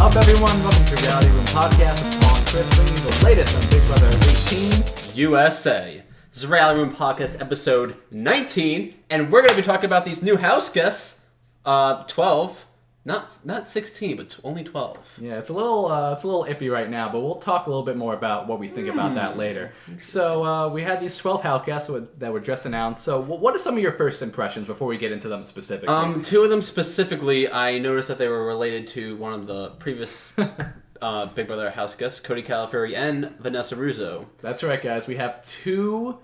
up, everyone? Welcome to Reality Room Podcast with Paul and Chris, bringing you the latest on Big Brother 18 USA. This is Reality Room Podcast episode 19, and we're going to be talking about these new house guests. 12, not 16, but only 12. Yeah, it's a little iffy right now, but we'll talk a little bit more about what we think about that later. So we had these 12 house guests that were just announced. So what are some of your first impressions before we get into them specifically? Two of them specifically, I noticed that they were related to one of the previous Big Brother house guests, Paulie Calafiore and Vanessa Roussou. That's right, guys. We have two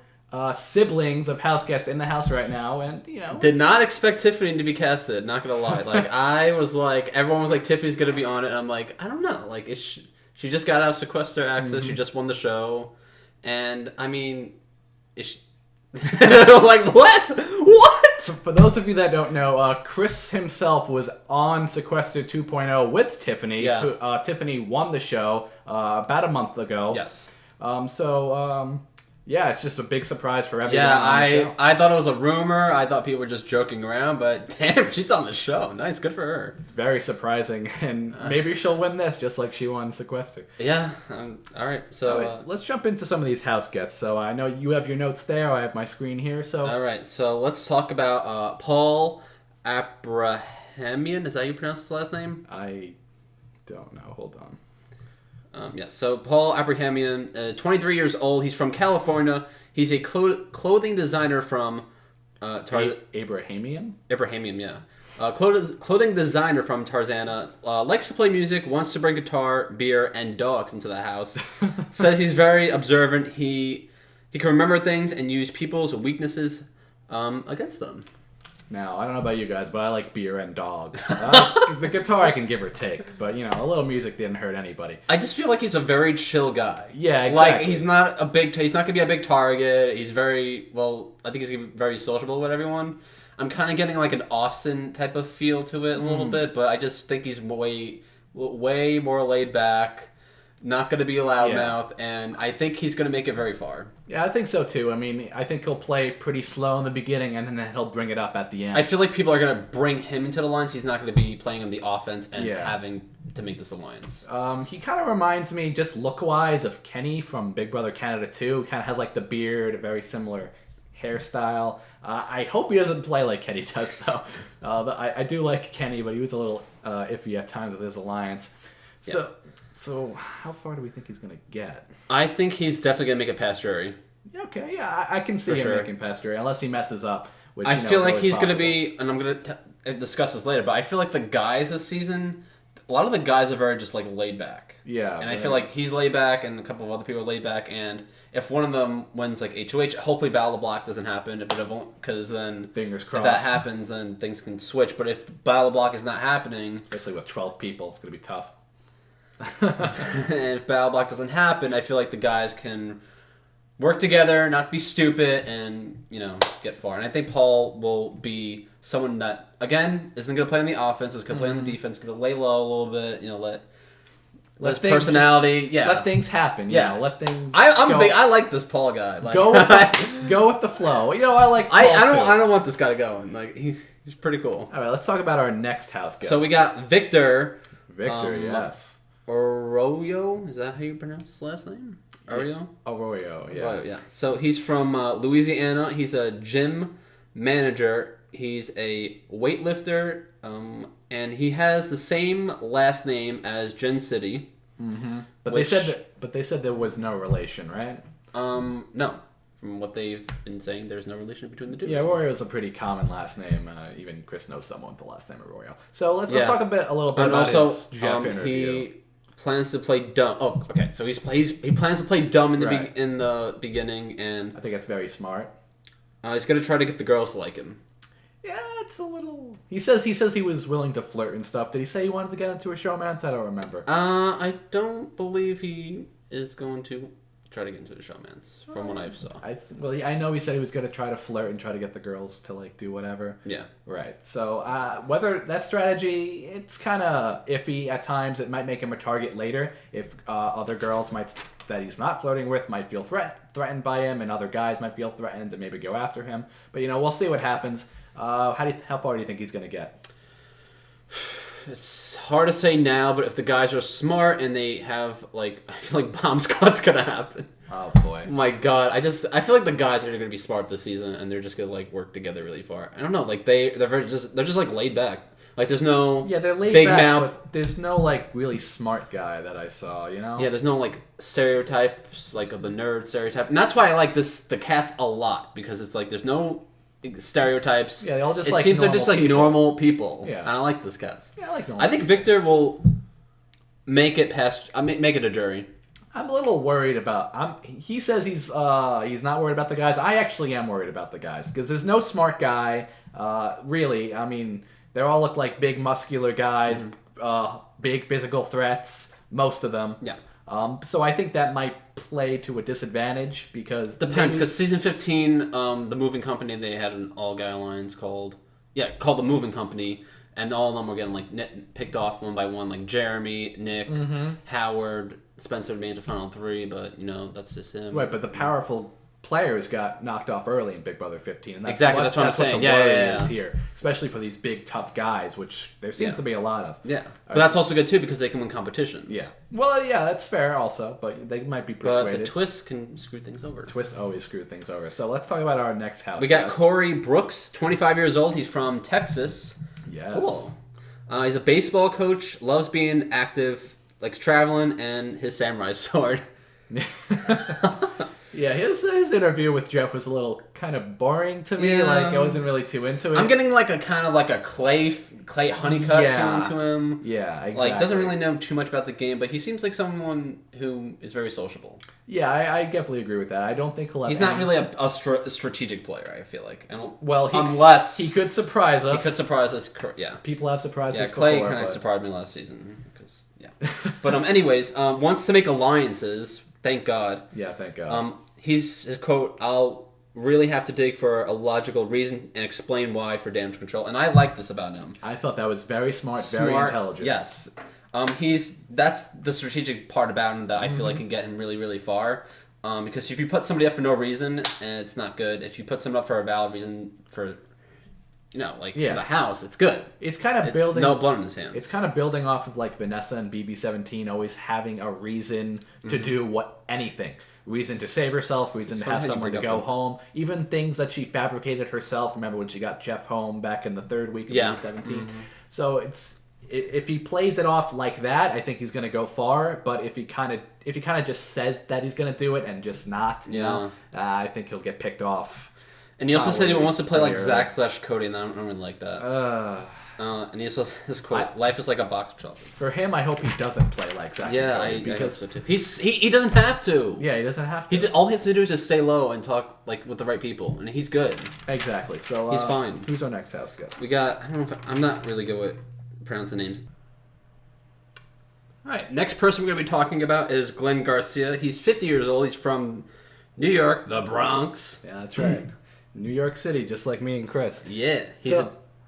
siblings of house guests in the house right now, and did not expect Tiffany to be casted, not gonna lie. Like, I was like, everyone was like, Tiffany's gonna be on it, and I'm like, I don't know, like, she just got out of Sequester access, she just won the show, and I mean, is she like, what? For those of you that don't know, Chris himself was on Sequester 2.0 with Tiffany. Yeah. Tiffany won the show about a month ago. Yes. Yeah, it's just a big surprise for everyone. Yeah, on the show. I thought it was a rumor. I thought people were just joking around, but damn, she's on the show. Nice, good for her. It's very surprising, and maybe she'll win this just like she won Sequester. Yeah. All right. So let's jump into some of these house guests. So I know you have your notes there. I have my screen here. So all right. So let's talk about Paul Abrahamian. Is that how you pronounce his last name? I don't know. Hold on. So Paul Abrahamian, 23 years old. He's from California. He's a clothing designer from Abrahamian? Abrahamian, yeah. Clothing designer from Tarzana. Likes to play music, wants to bring guitar, beer, and dogs into the house. Says he's very observant. He can remember things and use people's weaknesses against them. Now, I don't know about you guys, but I like beer and dogs. The guitar I can give or take, but, a little music didn't hurt anybody. I just feel like he's a very chill guy. Yeah, exactly. Like, he's not going to be a big target. He's very, I think he's going to be very sociable with everyone. I'm kind of getting, like, an Austin type of feel to it a little bit, but I just think he's way more laid back. Not going to be a loudmouth, and I think he's going to make it very far. Yeah, I think so too. I mean, I think he'll play pretty slow in the beginning, and then he'll bring it up at the end. I feel like people are going to bring him into the lines. He's not going to be playing on the offense and having to make this alliance. He kind of reminds me, just look-wise, of Kenny from Big Brother Canada 2. Kind of has like the beard, a very similar hairstyle. I hope he doesn't play like Kenny does, though. I do like Kenny, but he was a little iffy at times with his alliance. So how far do we think he's going to get? I think he's definitely going to make it past jury. Okay, yeah, I can see him making past jury, unless he messes up. Which, I feel like he's going to be, and I'm going to discuss this later, but I feel like the guys this season, a lot of the guys are very just like laid back. Yeah. And I feel like he's laid back, and a couple of other people are laid back, and if one of them wins like HOH, hopefully Battle of Block doesn't happen, but it won't, because then fingers crossed. If that happens, then things can switch. But if Battle of Block is not happening, especially with 12 people, it's going to be tough. And if Battle Block doesn't happen, I feel like the guys can work together, not be stupid, and get far. And I think Paul will be someone that, again, isn't going to play on the offense, is going to play on the defense, going to lay low a little bit, let his personality, let things happen. Let things. I like this Paul guy. Like, go with the flow. I like. Paul I don't want this guy going. Like, he's pretty cool. All right, let's talk about our next house guest. So we got Victor. Yes. Arroyo, is that how you pronounce his last name? Arroyo? Arroyo, yeah. Arroyo, yeah. So he's from Louisiana. He's a gym manager. He's a weightlifter, and he has the same last name as Jen City. Mm-hmm. But they said there was no relation, right? No. From what they've been saying, there's no relation between the two. Yeah, Arroyo is a pretty common last name. Even Chris knows someone with the last name Arroyo. So let's talk a little bit about his Jeff interview. He plans to play dumb. Oh, okay. So he plans to play dumb in the beginning, and I think that's very smart. He's gonna try to get the girls to like him. Yeah, it's a little. He says he was willing to flirt and stuff. Did he say he wanted to get into a showmance? I don't remember. I don't believe he is going to try to get into the showmance, from what I saw. I know he said he was going to try to flirt and try to get the girls to do whatever. Yeah. Right. So whether that strategy, it's kind of iffy at times. It might make him a target later if other girls that he's not flirting with might feel threatened by him, and other guys might feel threatened and maybe go after him. But we'll see what happens. How far do you think he's going to get? it's hard to say now, but if the guys are smart and they have, like, I feel like bomb squad's gonna happen. Oh, boy. My God, I feel like the guys are gonna be smart this season, and they're just gonna, like, work together really far. I don't know, like, they're just like laid back. Like, there's no they're laid big back, mouth. but there's no, like, really smart guy that I saw, you know? Yeah, there's no, like, stereotypes, like, of the nerd stereotype. And that's why I like the cast a lot, because it's like, there's no stereotypes. Yeah, they all just, it like, seems they're just, like, people. normal people. Yeah. And I like this cast. Yeah, I like normal I think Victor will make it past... make it a jury. I'm a little worried about... He says he's not worried about the guys. I actually am worried about the guys, because there's no smart guy, really. I mean... They all look like big, muscular guys, big physical threats, most of them. Yeah. So I think that might play to a disadvantage because... Depends, because season 15, the moving company, they had an all-guy alliance called the Moving Company, and all of them were getting, like, picked off one by one, like Jeremy, Nick, Howard, Spencer made the final 3, but, you know, that's just him. Right, but the powerful players got knocked off early in Big Brother 15. And that's what I'm saying. What the worry is here, especially for these big, tough guys, which there seems to be a lot of. Yeah, but that's also good, too, because they can win competitions. Yeah. Well, yeah, that's fair also, but they might be persuaded. But the twists can screw things over. Twists always screw things over. So let's talk about our next house. We got Corey Brooks, 25 years old. He's from Texas. Yes. Cool. He's a baseball coach, loves being active, likes traveling, and his samurai sword. Yeah, his interview with Jeff was a little kind of boring to me. Yeah. Like, I wasn't really too into it. I'm getting like a kind of like a Clay Honeycutt feeling to him. Yeah, exactly. Like, doesn't really know too much about the game, but he seems like someone who is very sociable. Yeah, I definitely agree with that. I don't think he'll have He's not really a strategic player, I feel like. Unless he could surprise us. He could surprise us, yeah. People have surprised us Clay before. kind of surprised me last season. But anyways, wants to make alliances. Thank God. Yeah, thank God. His quote, "I'll really have to dig for a logical reason and explain why for damage control." And I like this about him. I thought that was very smart, very intelligent. Yes. That's the strategic part about him that I feel like can get him really, really far. Because if you put somebody up for no reason, it's not good. If you put somebody up for a valid reason for for the house, it's good. It's kind of building... No blood in his hands. It's kind of building off of, like, Vanessa and BB17 always having a reason to do anything. Reason to save herself, reason to have somewhere to go home. Even things that she fabricated herself. Remember when she got Jeff home back in the 3rd week of BB17? So if he plays it off like that, I think he's going to go far. But if he kind of just says that he's going to do it and just not, I think he'll get picked off. And he also said he wants to play like Zach/Cody, and I don't really like that. And he also says, quote, "Life is like a box of chocolates." For him, I hope he doesn't play like Zach. Yeah, I hope so too. He doesn't have to. Yeah, he doesn't have to. All he has to do is just stay low and talk like with the right people, and he's good. Exactly. So he's fine. Who's our next house guest? We got. I don't know I'm not really good with pronouncing names. All right, next person we're going to be talking about is Glenn Garcia. He's 50 years old. He's from New York, the Bronx. Yeah, that's right. New York City, just like me and Chris. Yeah.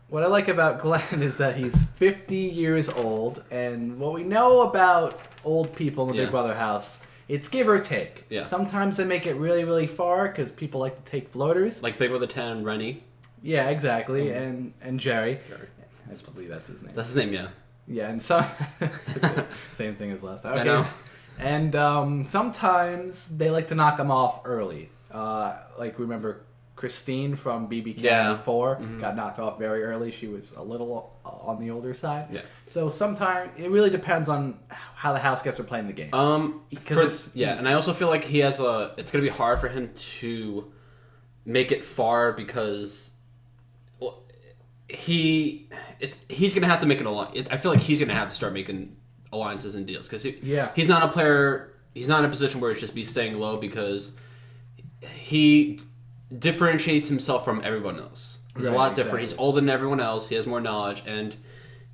What I like about Glenn is that he's 50 years old, and what we know about old people in the Big Brother house, it's give or take. Yeah. Sometimes they make it really, really far because people like to take floaters. Like Big Brother 10 and Rennie. Yeah, exactly. And Jerry. I believe that's his name. That's his name, yeah. Yeah, and same thing as last time. Okay. I know. And sometimes they like to knock him off early. Like, remember Christine from BB 4 got knocked off very early. She was a little on the older side. Yeah. So sometimes it really depends on how the house guests are playing the game. And I also feel like it's going to be hard for him to make it far because he's going to have to make an alliance. I feel like he's going to have to start making alliances and deals because he's not a player. He's not in a position where it's just be staying low because he differentiates himself from everyone else. He's a lot different. He's older than everyone else. He has more knowledge, and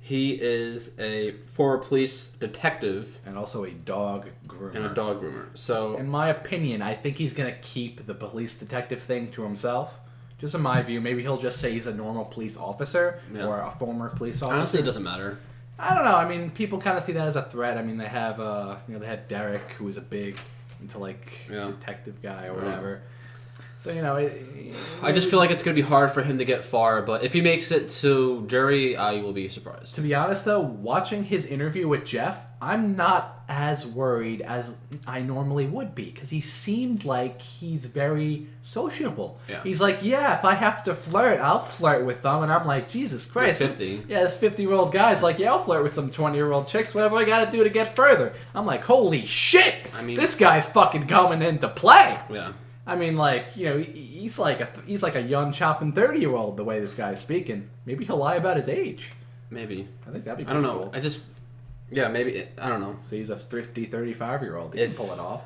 he is a former police detective and also a dog groomer. So, in my opinion, I think he's going to keep the police detective thing to himself. Just in my view, maybe he'll just say he's a normal police officer or a former police officer. Honestly, it doesn't matter. I don't know. I mean, people kind of see that as a threat. I mean, they have they had Derek, who was a big into detective guy or whatever. So, I just feel like it's going to be hard for him to get far, but if he makes it to jury, I will be surprised. To be honest, though, watching his interview with Jeff, I'm not as worried as I normally would be, because he seemed like he's very sociable. Yeah. He's like, yeah, if I have to flirt, I'll flirt with them. And I'm like, Jesus Christ. You're 50. Yeah, this 50-year-old guy's like, yeah, I'll flirt with some 20-year-old chicks, whatever I got to do to get further. I'm like, holy shit! I mean, this guy's fucking coming into play. Yeah. I mean, like, he's like a young chopping 30-year-old the way this guy's speaking. Maybe he'll lie about his age. Maybe. I think that'd be. I don't know. Cool. Yeah, maybe. I don't know. So he's a thrifty 35-year-old. He can pull it off.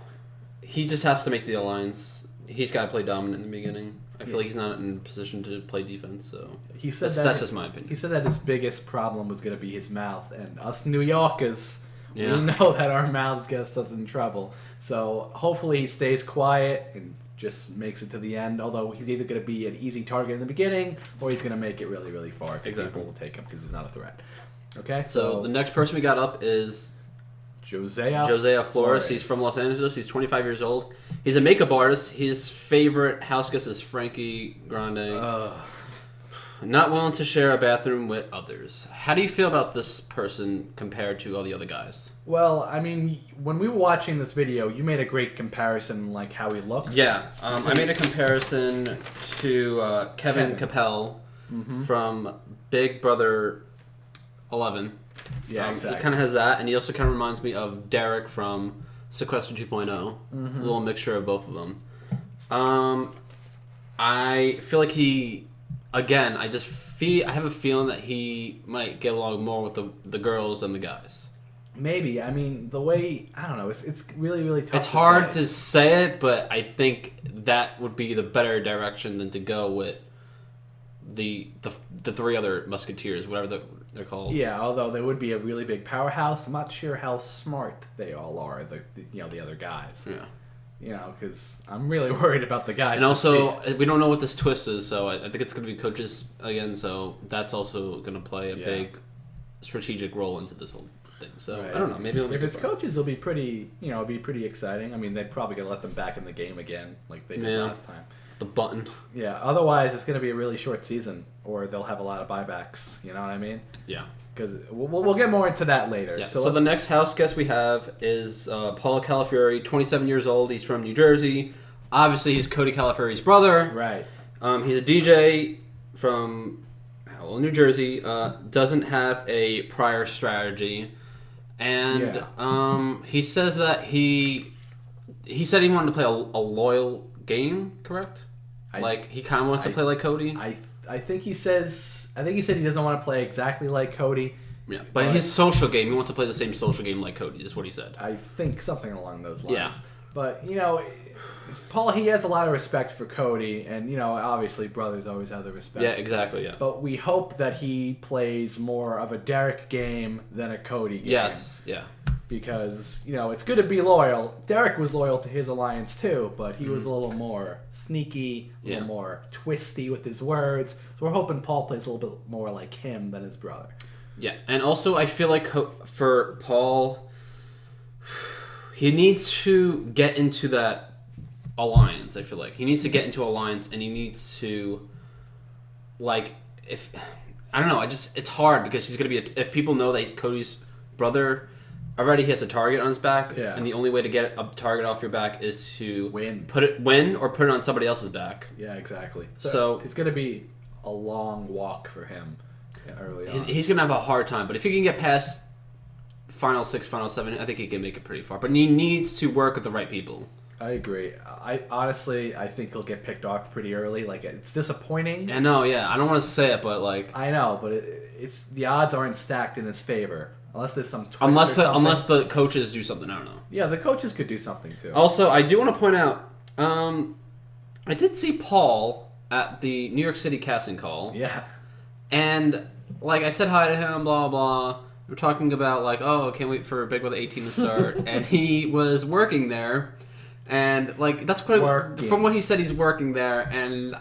He just has to make the alliance. He's got to play dominant in the beginning. I feel like he's not in a position to play defense. So he said that's just my opinion. He said that his biggest problem was going to be his mouth, and us New Yorkers. Yeah. We know that our mouths gets us in trouble. So hopefully he stays quiet and just makes it to the end. Although he's either going to be an easy target in the beginning, or he's going to make it really, really far. Exactly. People will take him because he's not a threat. Okay. So the next person we got up is Jozea Flores. He's from Los Angeles. He's 25 years old. He's a makeup artist. His favorite houseguest is Frankie Grande. Not willing to share a bathroom with others. How do you feel about this person compared to all the other guys? Well, I mean, when we were watching this video, you made a great comparison, like how he looks. Yeah, I made a comparison to Kevin Capel from Big Brother 11. Yeah, exactly. He kind of has that, and he also kind of reminds me of Derek from Sequester 2.0. A little mixture of both of them. I feel like I have a feeling that he might get along more with the girls than the guys. Maybe. I mean, the way, I don't know, it's really, really tough. It's hard to say it, but I think that would be the better direction than to go with the three other musketeers, whatever they're called. Yeah, although they would be a really big powerhouse. I'm not sure how smart they all are, the other guys. Yeah. Because I'm really worried about the guys. And also, we don't know what this twist is, so I think it's going to be coaches again, so that's also going to play a big strategic role into this whole thing. So, right. I don't know. Maybe if it's coaches, it'll be pretty, it'll be pretty exciting. I mean, they're probably going to let them back in the game again, like they did last time. The button. Yeah, otherwise it's going to be a really short season, or they'll have a lot of buybacks, you know what I mean? Yeah. Because we'll get more into that later. Yeah. So the next house guest we have is Paulie Calafiore, 27 years old. He's from New Jersey. Obviously, he's Cody Calafiore's brother. Right. He's a DJ from New Jersey. Doesn't have a prior strategy, and he says that he said he wanted to play a loyal game. Correct? He kind of wants to play like Cody. I think he said he doesn't want to play exactly like Cody. Yeah, but his social game, he wants to play the same social game like Cody, is what he said. I think something along those lines. Yeah. But, Paul, he has a lot of respect for Cody, and, obviously brothers always have the respect. Yeah, exactly, yeah. But we hope that he plays more of a Derek game than a Cody game. Yes, yeah. Because, it's good to be loyal. Derek was loyal to his alliance too, but he was a little more sneaky, a little more twisty with his words. So we're hoping Paul plays a little bit more like him than his brother. Yeah, and also I feel like for Paul, he needs to get into that alliance, I feel like. He needs to get into alliance, and he needs to, it's hard because he's going to be, if people know that he's Cody's brother, already he has a target on his back, and the only way to get a target off your back is to win or put it on somebody else's back. Yeah, exactly. So it's going to be a long walk for him early on. He's going to have a hard time, but if he can get past Final 6, Final 7, I think he can make it pretty far. But he needs to work with the right people. I agree. I think he'll get picked off pretty early. It's disappointing. I know, yeah. I don't want to say it, but I know, but it's the odds aren't stacked in his favor. Unless there's some twist unless the coaches do something, I don't know. Yeah, the coaches could do something too. Also, I do want to point out, I did see Paul at the New York City casting call. Yeah. And I said hi to him, blah blah. We're talking about can't wait for Big Brother 18 to start, and he was working there, and that's what from what he said, he's working there, and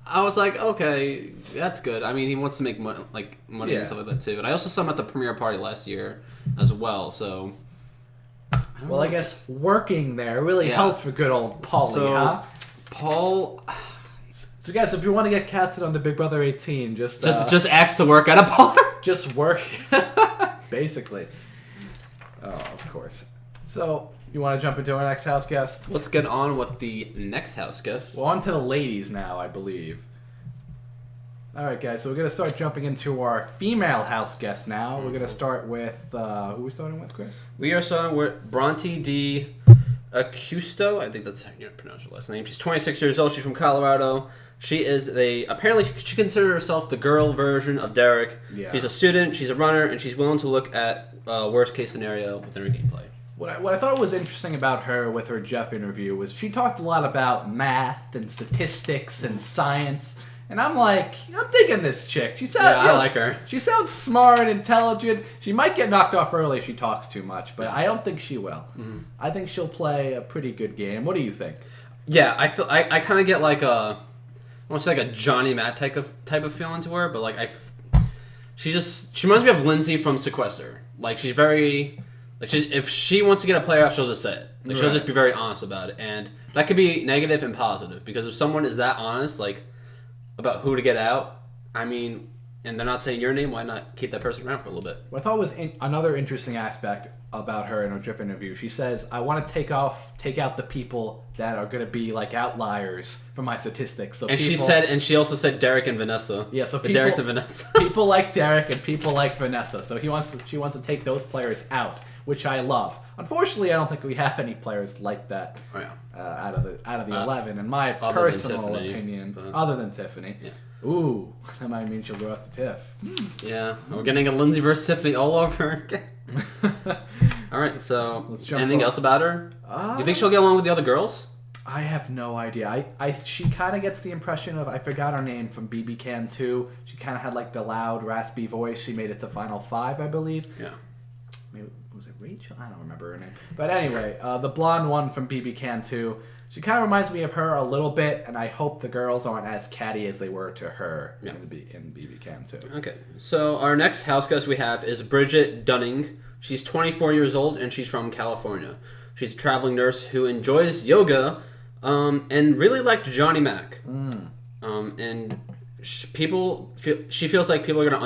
I was like, okay, that's good. I mean, he wants to make money and stuff like that too. But I also saw him at the premiere party last year as well. So, I guess working there really helped for good old Paulie, huh? Paul. So guys, if you want to get casted on the Big Brother 18, just ask to work at a bar. Just work, basically. Oh, of course. So, you want to jump into our next house guest? Let's get on with the next house guest. Well, on to the ladies now, I believe. Alright, guys, so we're going to start jumping into our female house guest now. We're going to start with, who are we starting with, Chris? We are starting with Bronte D'Acquisto. I think that's how you pronounce her last name. She's 26 years old. She's from Colorado. She is apparently she considers herself the girl version of Derek. Yeah. She's a student, she's a runner, and she's willing to look at worst case scenario within her gameplay. What I thought was interesting about her with her Jeff interview was she talked a lot about math and statistics and science. And I'm like, I'm digging this chick. I like her. She sounds smart, intelligent. She might get knocked off early if she talks too much, but I don't think she will. Mm-hmm. I think she'll play a pretty good game. What do you think? Yeah, I kind of get like I want to say like a Johnny Matt type of feeling to her, but like she reminds me of Lindsay from Sequester. Like she's very if she wants to get a player out, she'll just say it. Like she'll just be very honest about it, and that could be negative and positive because if someone is that honest, like about who to get out, I mean, and they're not saying your name, why not keep that person around for a little bit? What I thought was another interesting aspect about her in her Jeff interview. She says, I want to take out the people that are going to be like outliers from my statistics. So she also said Derek and Vanessa. Yeah, so Derek's and Vanessa. People like Derek and people like Vanessa. So she wants to take those players out, which I love. Unfortunately, I don't think we have any players like that out of the 11, in my personal opinion, other than Tiffany. Yeah. Ooh, that might mean she'll go off to Tiff. Yeah, we're getting a Lindsay versus Tiffany all over again. All right, so let's jump anything else about her? Do you think she'll get along with the other girls? I have no idea. She kind of gets the impression of, I forgot her name from BB Can 2. She kind of had like the loud, raspy voice. She made it to Final 5, I believe. Yeah. Maybe, was it Rachel? I don't remember her name. But anyway, the blonde one from BB Can 2. She kind of reminds me of her a little bit, and I hope the girls aren't as catty as they were to her in BB Can 2. Okay, so our next house guest we have is Bridgette Dunning. She's 24 years old, and she's from California. She's a traveling nurse who enjoys yoga and really liked Johnny Mac. And she feels like people are going to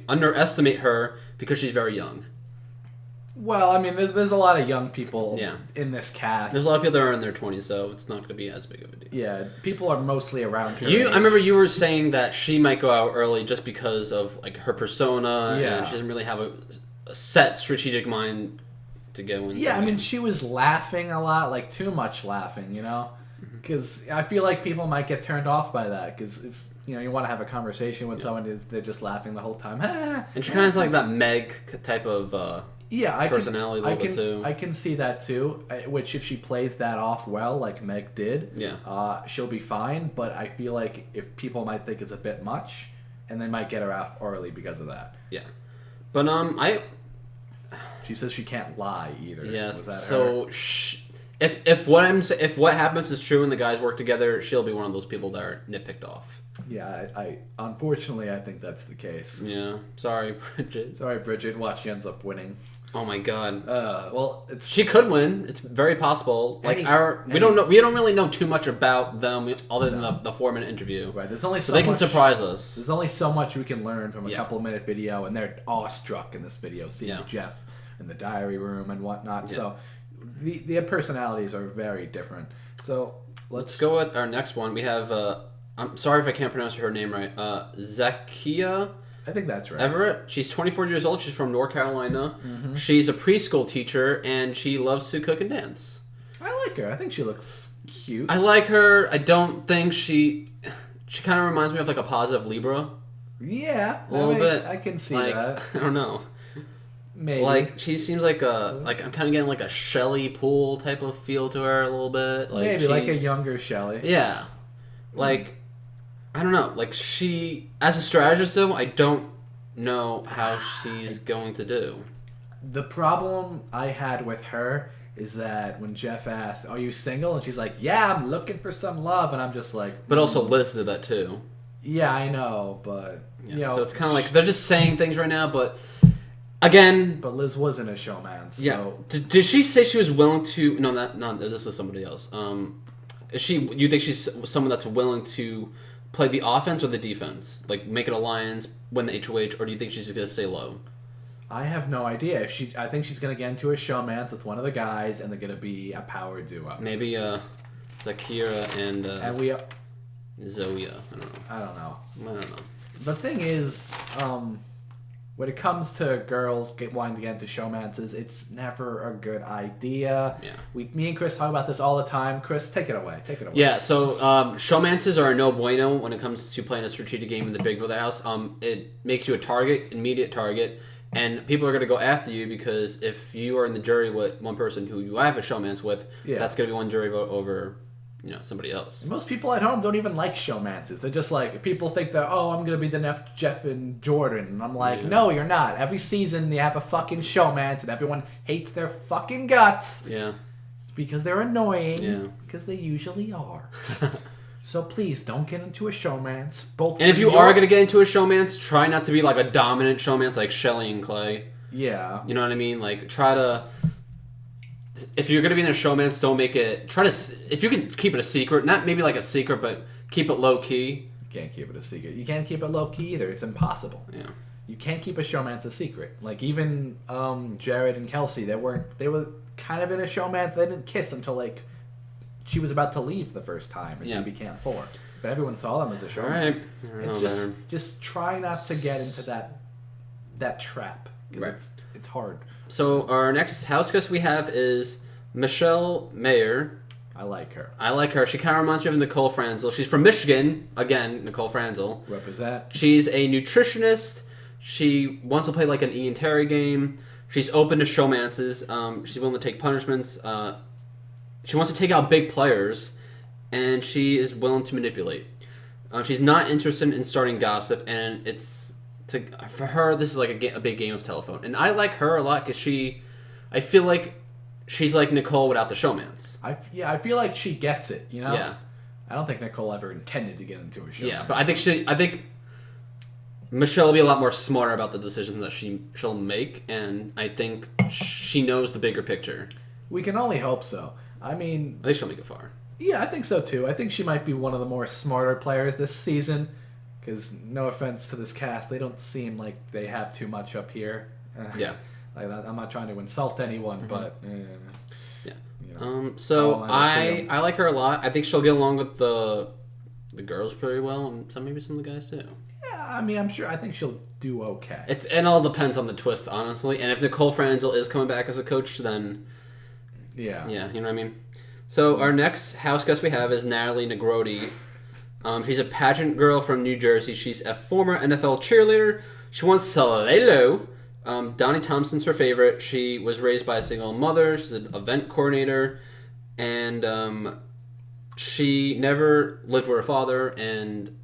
underestimate her because she's very young. Well, I mean, there's a lot of young people in this cast. There's a lot of people that are in their 20s, so it's not going to be as big of a deal. Yeah, people are mostly around her I remember you were saying that she might go out early just because of like her persona, and she doesn't really have a set strategic mind to go into. Yeah, I mean, she was laughing a lot, like too much laughing, you know? Because I feel like people might get turned off by that, because if you want to have a conversation with someone, they're just laughing the whole time. And she kind of has like that Meg type of personality a little bit too. I can see that too, which if she plays that off well, like Meg did, she'll be fine, but I feel like if people might think it's a bit much, and they might get her off early because of that. Yeah. But she says she can't lie either. Yeah. So if what happens is true and the guys work together, she'll be one of those people that are nitpicked off. Yeah, I unfortunately I think that's the case. Yeah. Sorry, Bridgette. Sorry, Bridgette. Watch, she ends up winning. Oh my God. She could win. It's very possible. We don't know. We don't really know too much about them other than the 4-minute interview. Right. There's only so they can surprise us. There's only so much we can learn from a couple-minute video, and they're awestruck in this video, seeing Jeff in the diary room and whatnot. Yeah. So the personalities are very different. So let's go with our next one. We have. I'm sorry if I can't pronounce her name right. Zakiyah. I think that's right. Everette. She's 24 years old. She's from North Carolina. Mm-hmm. She's a preschool teacher, and she loves to cook and dance. I like her. I think she looks cute. I like her. I don't think she kind of reminds me of like a positive Libra. Yeah. A little bit. I can see like, that. I don't know. Maybe. Like, she seems like I'm kind of getting like a Shelley Poole type of feel to her a little bit. Like maybe like a younger Shelley. Yeah. Like... I don't know. Like, she... As a strategist, though, I don't know how she's going to do. The problem I had with her is that when Jeff asked, are you single? And she's like, yeah, I'm looking for some love. And I'm just like... But also Liz did that, too. Yeah, I know, but... So it's kind of like... They're just saying things right now, but... Again... But Liz wasn't a showman, so... Yeah. Did she say she was willing to... No, this is somebody else. You think she's someone that's willing to play the offense or the defense? Like, make an alliance, win the HOH, or do you think she's going to stay low? I have no idea. I think she's going to get into a showmance with one of the guys, and they're going to be a power duo. Maybe Zakiyah and Zoya. I don't know. I don't know. The thing is, when it comes to girls wanting to get into showmances, it's never a good idea. Yeah. Me and Chris talk about this all the time. Chris, take it away. Yeah, so showmances are a no bueno when it comes to playing a strategic game in the Big Brother house. It makes you a target, immediate target, and people are going to go after you because if you are in the jury with one person who you have a showmance with, that's going to be one jury vote over somebody else. Most people at home don't even like showmances. They're just like, people think that, I'm going to be the next Jeff and Jordan. And I'm like, no, you're not. Every season you have a fucking showmance and everyone hates their fucking guts. Yeah. It's because they're annoying. Yeah. Because they usually are. So please, don't get into a showmance. And if you are going to get into a showmance, try not to be like a dominant showmance like Shelly and Clay. Yeah. You know what I mean? Like, try to... If you're going to be in a showmance, don't make it... If you can keep it a secret, not maybe like a secret, but keep it low-key. You can't keep it a secret. You can't keep it low-key either. It's impossible. Yeah. You can't keep a showmance a secret. Like, even Jared and Kelsey, they were kind of in a showmance. They didn't kiss until, like, she was about to leave the first time and BB Camp 4. But everyone saw them as a showmance. Right. It's just try not to get into that trap. Right. It's hard. So our next house guest we have is Michelle Meyer. I like her. She kind of reminds me of Nicole Franzel. She's from Michigan. Again, Nicole Franzel. Represent. She's a nutritionist. She wants to play like an Ian Terry game. She's open to showmances. She's willing to take punishments. She wants to take out big players. And she is willing to manipulate. She's not interested in starting gossip. And for her, this is like a big game of telephone. And I like her a lot because I feel like she's like Nicole without the showmance. I feel like she gets it, you know? Yeah. I don't think Nicole ever intended to get into a showmance. Yeah, but I think Michelle will be a lot more smarter about the decisions that she'll make, and I think she knows the bigger picture. We can only hope so. I mean... I think she'll make it far. Yeah, I think so too. I think she might be one of the more smarter players this season. Because, no offense to this cast, they don't seem like they have too much up here. Yeah. I'm not trying to insult anyone, but... yeah. You know, so I like her a lot. I think she'll get along with the girls pretty well, and maybe some of the guys too. Yeah, I mean, I think she'll do okay. It all depends on the twist, honestly. And if Nicole Franzel is coming back as a coach, then... Yeah. Yeah, you know what I mean? So our next house guest we have is Natalie Negrotti. She's a pageant girl from New Jersey. She's a former NFL cheerleader. She wants to lay low. Donnie Thompson's her favorite. She was raised by a single mother. She's an event coordinator. And she never lived with her father. And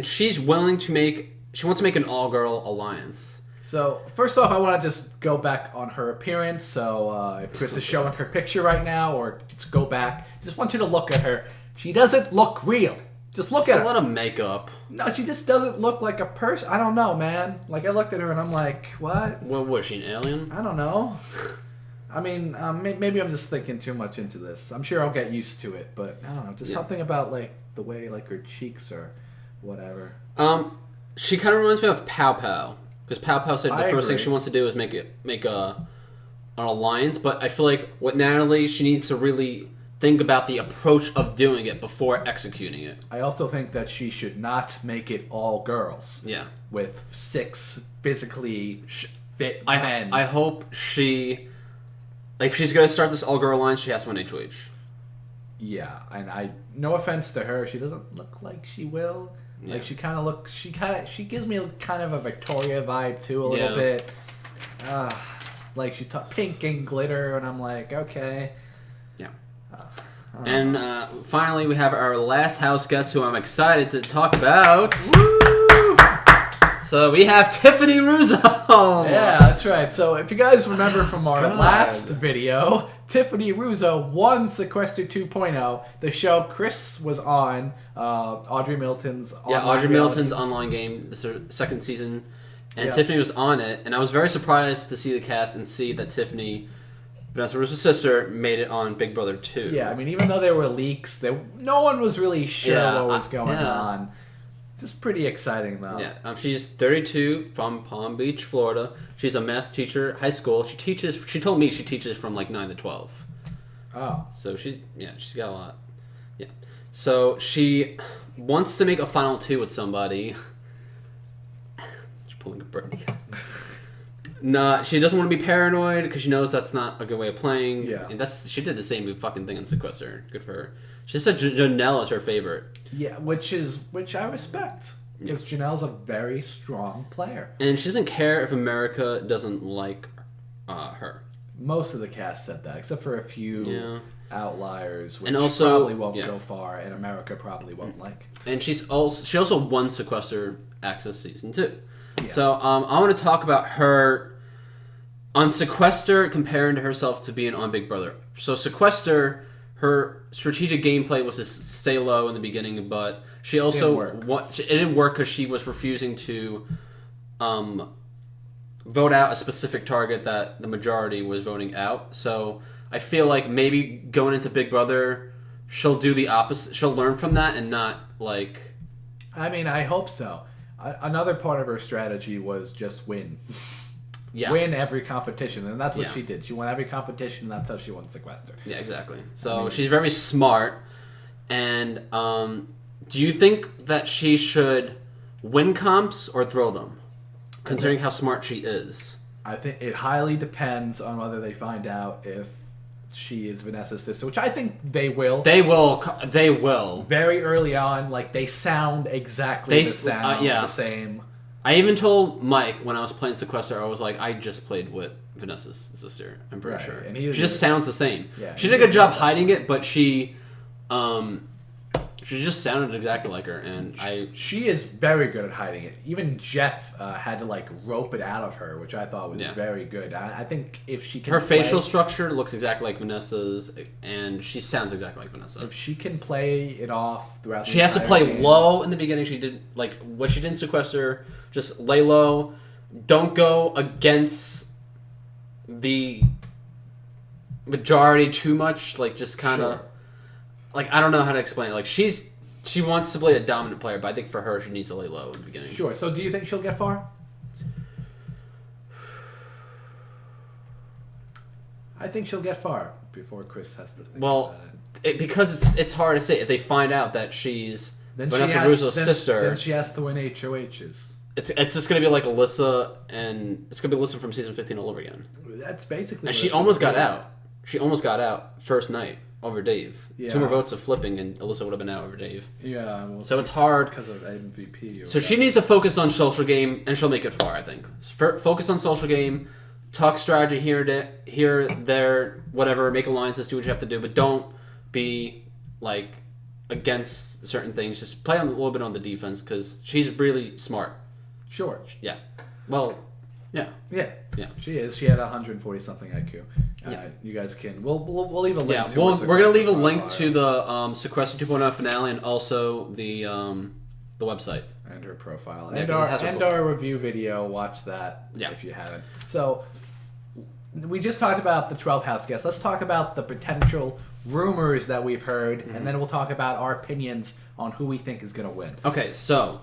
she's willing to she wants to make an all-girl alliance. So, first off, I want to just go back on her appearance. So, if Chris is showing her picture right now, or just go back, just want you to look at her. She doesn't look real. Just look at her. A lot of makeup. No, she just doesn't look like a person. I don't know, man. Like, I looked at her and I'm like, what? What was she, an alien? I don't know. I mean, maybe I'm just thinking too much into this. I'm sure I'll get used to it, but I don't know. Just something about, like, the way, like, her cheeks or whatever. She kind of reminds me of Pow Pow. Because Pow Pow said the first thing she wants to do is make an alliance. But I feel like with Natalie, she needs to really think about the approach of doing it before executing it. I also think that she should not make it all girls. Yeah. With 6 physically fit men. I hope if she's going to start this all-girl alliance, she has to win HOH. Yeah, and no offense to her, she doesn't look like she will. Yeah. Like, she gives me kind of a Victoria vibe, too, a little bit. Like, she pink and glitter, and I'm like, okay. Yeah. And finally, we have our last house guest, who I'm excited to talk about. Woo! So we have Tiffany Rousso. Yeah, that's right. So if you guys remember from our last video, Tiffany Rousso won Sequester 2.0, the show Chris was on, Audrey Milton's online game, the second season, and Tiffany was on it, and I was very surprised to see the cast and see that Tiffany Vanessa Rousseau's sister made it on Big Brother 2. Yeah, I mean, even though there were leaks, no one was really sure what was going on. It's pretty exciting, though. Yeah, she's 32 from Palm Beach, Florida. She's a math teacher at high school. She told me she teaches from like 9 to 12. Oh. So she's got a lot. Yeah. So she wants to make a final 2 with somebody. She's pulling a birdie. No, she doesn't want to be paranoid because she knows that's not a good way of playing. Yeah. And she did the same fucking thing in Sequester. Good for her. She said Janelle is her favorite. Yeah, which I respect. Because Janelle's a very strong player. And she doesn't care if America doesn't like her. Most of the cast said that, except for a few outliers, which probably won't go far, and America probably won't like. And she also won Sequester Access Season 2. Yeah. So I want to talk about her on Sequester comparing to herself to being on Big Brother. So Sequester, her strategic gameplay was to stay low in the beginning, but she also it didn't work because she was refusing to vote out a specific target that the majority was voting out. So I feel like maybe going into Big Brother, she'll do the opposite. She'll learn from that and not like. I mean, I hope so. Another part of her strategy was just win. Yeah. Win every competition, and that's what she did. She won every competition, and that's how she won Sequester. Yeah, exactly. So she's very smart. And do you think that she should win comps or throw them, considering how smart she is? I think it highly depends on whether they find out if she is Vanessa's sister, which I think they will. They will. Very early on, like, they sound exactly the same. I even told Mike when I was playing Sequester, I was like, I just played with Vanessa's sister, I'm pretty sure. And she just sounds the same. Yeah, she did a good job hiding it, but she just sounded exactly like her. And she is very good at hiding it. Even Jeff had to like rope it out of her, which I thought was very good. I think if she can facial structure looks exactly like Vanessa's, and she sounds exactly like Vanessa. If she can play it off throughout she has to play low in the beginning. She did like what she did in Sequester, just lay low. Don't go against the majority too much. Like just kind of like I don't know how to explain it. Like she wants to play a dominant player, but I think for her she needs to lay low in the beginning. Sure. So do you think she'll get far? I think she'll get far before Chris has to think about it. Because it's hard to say. If they find out that she's Vanessa Rousseau's sister, then she has to win HOHs. It's just gonna be like Alyssa, and it's gonna be Alyssa from season 15 all over again. That's basically. And she almost got out. She almost got out first night over Dave. Yeah. 2 more votes of flipping, and Alyssa would have been out over Dave. Yeah. Well, so it's hard because of MVP. So she needs to focus on social game, and she'll make it far. I think. Focus on social game. Talk strategy here, there, whatever. Make alliances, do what you have to do, but don't be like against certain things. Just play a little bit on the defense because she's really smart. Sure. Yeah. Well. Yeah. Yeah. Yeah. She is. She had 140 something IQ. You guys can. We'll leave a link. Yeah. We're gonna leave a link to the Sequester 2.0 finale and also the website and her profile and our review video. Watch that if you haven't. So. We just talked about the 12 house guests. Let's talk about the potential rumors that we've heard, and then we'll talk about our opinions on who we think is going to win. Okay, so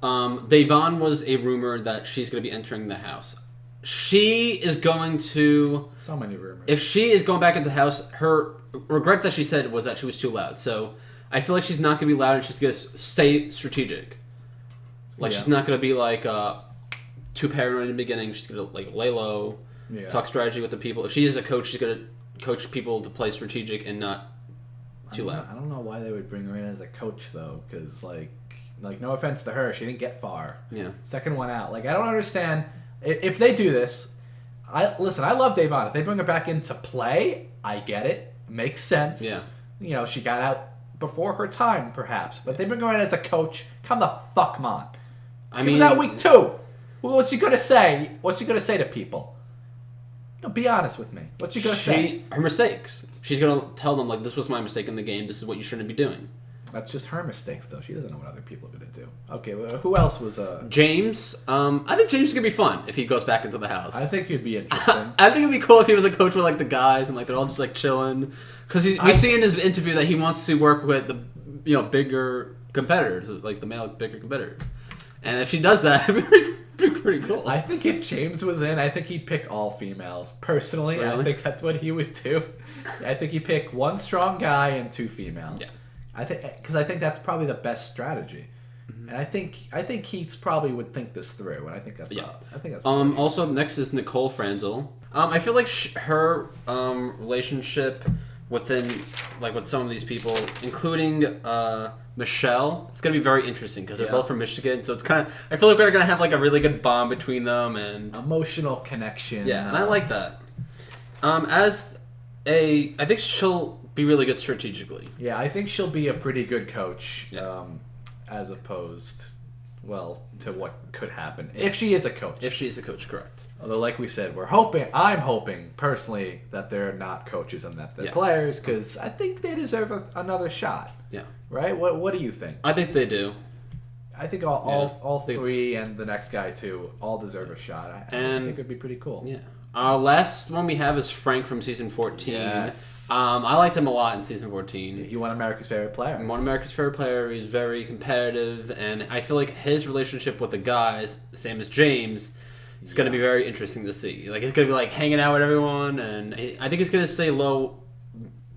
Devon was a rumor that she's going to be entering the house. She is going to... So many rumors. If she is going back into the house, her regret that she said was that she was too loud. So I feel like she's not going to be loud and she's going to stay strategic. Like, she's not going to be like too paranoid in the beginning. She's going to like lay low. Yeah. Talk strategy with the people. If she is a coach, she's going to coach people to play strategic and not too loud. I don't know why they would bring her in as a coach, though, because, like, no offense to her, she didn't get far. Yeah. Second one out. Like, I don't understand. If they do this, I love Devon. If they bring her back into play, I get it. Makes sense. Yeah. You know, she got out before her time, perhaps. But they bring her in as a coach. Come the fuck on. She was out week 2. What's she going to say? What's she going to say to people? No, be honest with me. What's she going to say? Her mistakes. She's going to tell them, like, this was my mistake in the game. This is what you shouldn't be doing. That's just her mistakes, though. She doesn't know what other people are going to do. Okay, well, who else was... James. I think James is going to be fun if he goes back into the house. I think he'd be interesting. I think it'd be cool if he was a coach with, like, the guys and, like, they're all just, like, chilling. Because we see in his interview that he wants to work with the, bigger competitors, like the male bigger competitors. And if she does that, it'd be pretty cool. I think if James was in, I think he'd pick all females. Personally, really? I think that's what he would do. I think he'd pick one strong guy and 2 females. Yeah. I think that's probably the best strategy, and I think Keats probably would think this through, and I think that's also next is Nicole Franzel. I feel like her relationship with some of these people, including Michelle, it's gonna be very interesting because they're both from Michigan, so it's kind of, I feel like we're gonna have like a really good bond between them and emotional connection. Yeah, and I like that. I think she'll be really good strategically. Yeah, I think she'll be a pretty good coach, as opposed, to what could happen if she is a coach. If she is a coach, correct. Although, like we said, I'm hoping personally that they're not coaches and that they're players, because I think they deserve another shot. Yeah. Right? What do you think? I think they do. I think all 3 and the next guy too all deserve a shot. I think it'd be pretty cool. Yeah. Last one we have is Frank from season 14. Yes. I liked him a lot in season 14. He won America's Favorite Player. He's very competitive, and I feel like his relationship with the guys, the same as James, is going to be very interesting to see. Like, he's going to be like hanging out with everyone, and I think he's going to stay low.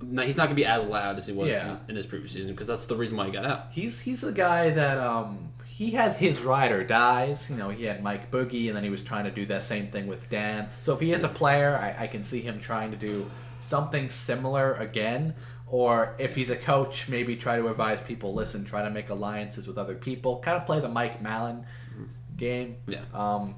No, he's not going to be as loud as he was in his previous season, because that's the reason why he got out. He's a guy that he had his ride or dies. He had Mike Boogie, and then he was trying to do that same thing with Dan. So if he is a player, I can see him trying to do something similar again. Or if he's a coach, maybe try to advise people, try to make alliances with other people. Kind of play the Mike Mallon game. Yeah.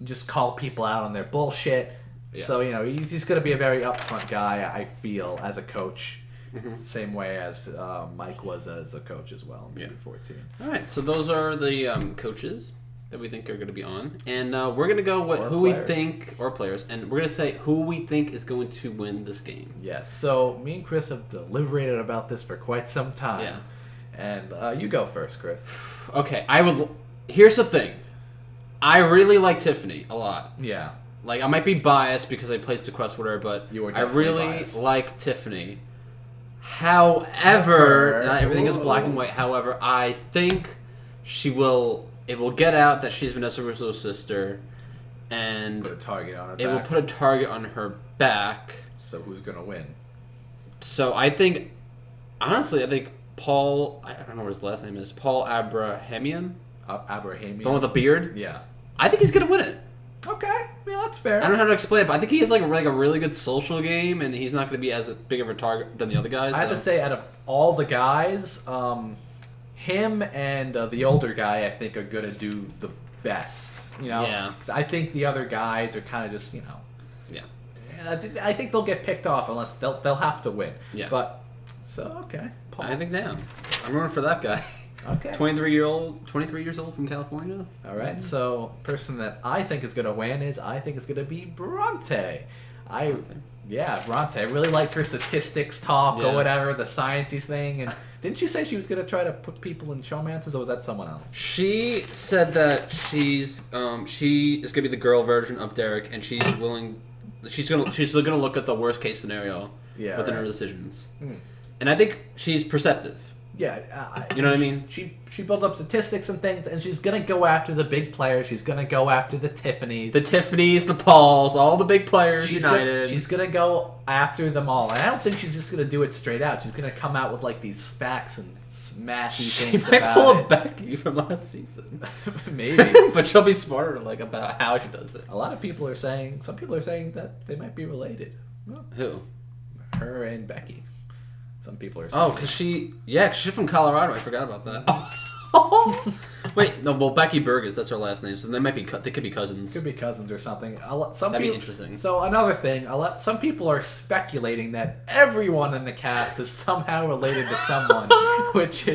Just call people out on their bullshit. Yeah. So, he's going to be a very upfront guy, I feel, as a coach. Mm-hmm. Same way as Mike was as a coach as well in BB14. All right, so those are the coaches that we think are going to be on. And we're going to go who we think, or players, and we're going to say who we think is going to win this game. Yes, so me and Chris have deliberated about this for quite some time. Yeah. And you go first, Chris. Okay, here's the thing. I really like Tiffany a lot. Yeah. Like, I might be biased because I played Sequester with her, but I really biased. like Tiffany. However, not everything is black and white. However, I think it will get out that she's Vanessa Rousseau's sister, and put a target on her back. It will put a target on her back. So who's going to win? So I think, honestly, Paul, I don't know what his last name is, Paul Abrahamian? Abrahamian. The one with the beard? Yeah. I think he's going to win it. Okay, yeah, that's fair. I don't know how to explain it, but I think he has like a really good social game, and he's not going to be as big of a target than the other guys. I have to say, out of all the guys, him and the older guy, I think, are going to do the best. Yeah. 'Cause I think the other guys are kind of just, Yeah. I think they'll get picked off unless they'll have to win. Yeah. But okay, Paul. I think I'm rooting for that guy. Okay. 23 years old from California. All right. So, person that I think is going to win is going to be Bronte. Bronte. I really liked her statistics talk or whatever, the sciencey thing. And didn't you say she was going to try to put people in showmances, or was that someone else? She said that she is going to be the girl version of Derek, and she's still going to look at the worst case scenario within her decisions. And I think she's perceptive. Yeah, you know what I mean? She builds up statistics and things, and she's gonna go after the big players. She's gonna go after the Tiffany's, the Pauls, all the big players united. She's gonna go after them all, and I don't think she's just gonna do it straight out. She's gonna come out with like these facts and mathy things. She might pull a Becky from last season, maybe, but she'll be smarter about how she does it. Some people are saying that they might be related. Who? Her and Becky. Some people are saying. Oh, because she's from Colorado. I forgot about that. Wait, no. Well, Becky Burgess, that's her last name, so they could be cousins. Could be cousins or something. That'd be interesting. So another thing, some people are speculating that everyone in the cast is somehow related to someone, which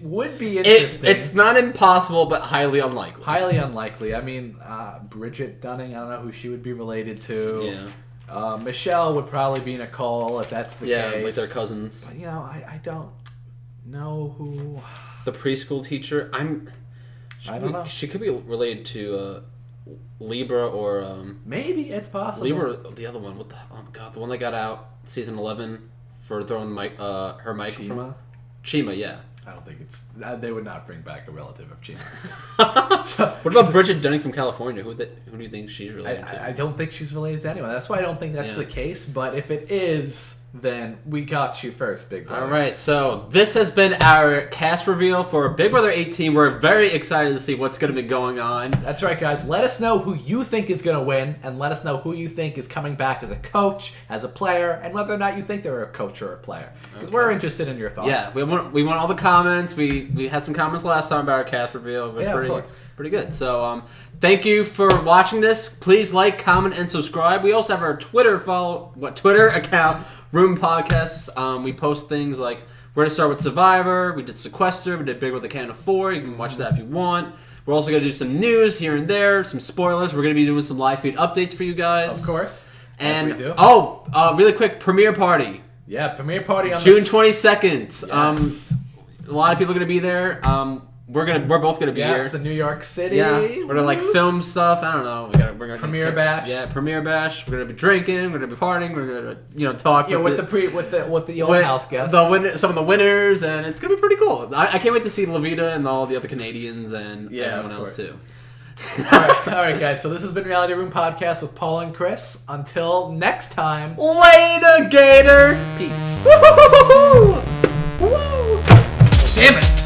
would be interesting. It's not impossible, but highly unlikely. Highly unlikely. I mean, Bridgette Dunning. I don't know who she would be related to. Yeah. Michelle would probably be Nicole if that's the case. Yeah, like they're cousins. But I don't. know who. The preschool teacher. I don't know. She could be related to Libra or maybe it's possible. Libra, the other one. What the? Oh my god, the one that got out season 11 for throwing her microphone. Chima, yeah. I don't think it's. They would not bring back a relative of Chima. What about Bridgette Dunning from California? Who do you think she's related to? I don't think she's related to anyone. That's why I don't think that's the case. But if it is, then we got you first, Big Brother. All right, so this has been our cast reveal for Big Brother 18. We're very excited to see what's going to be going on. That's right, guys. Let us know who you think is going to win, and let us know who you think is coming back as a coach, as a player, and whether or not you think they're a coach or a player. Because we're interested in your thoughts. Yeah, we want all the comments. We had some comments last time about our cast reveal. It was pretty good. So thank you for watching this. Please like, comment, and subscribe. We also have our Twitter account, Room Podcasts. We post things like we're going to start with Survivor. We did Sequester. We did Big Brother Canada 4. You can watch that if you want. We're also going to do some news here and there, some spoilers. We're going to be doing some live feed updates for you guys. Of course. And as we do. Really quick, premiere party. Yeah, premiere party on June 22nd. Yes. A lot of people are going to be there. We're both gonna be here. It's in New York City. Yeah, we're gonna film stuff. I don't know. We're gonna premiere bash. Yeah, premiere bash. We're gonna be drinking. We're gonna be partying. We're gonna talk. Yeah, with the old house guests. Some of the winners, and it's gonna be pretty cool. I can't wait to see Levita and all the other Canadians and everyone else too. all right, guys. So this has been Reality Room Podcast with Paul and Chris. Until next time. Later, Gator. Peace. Woo! Damn it.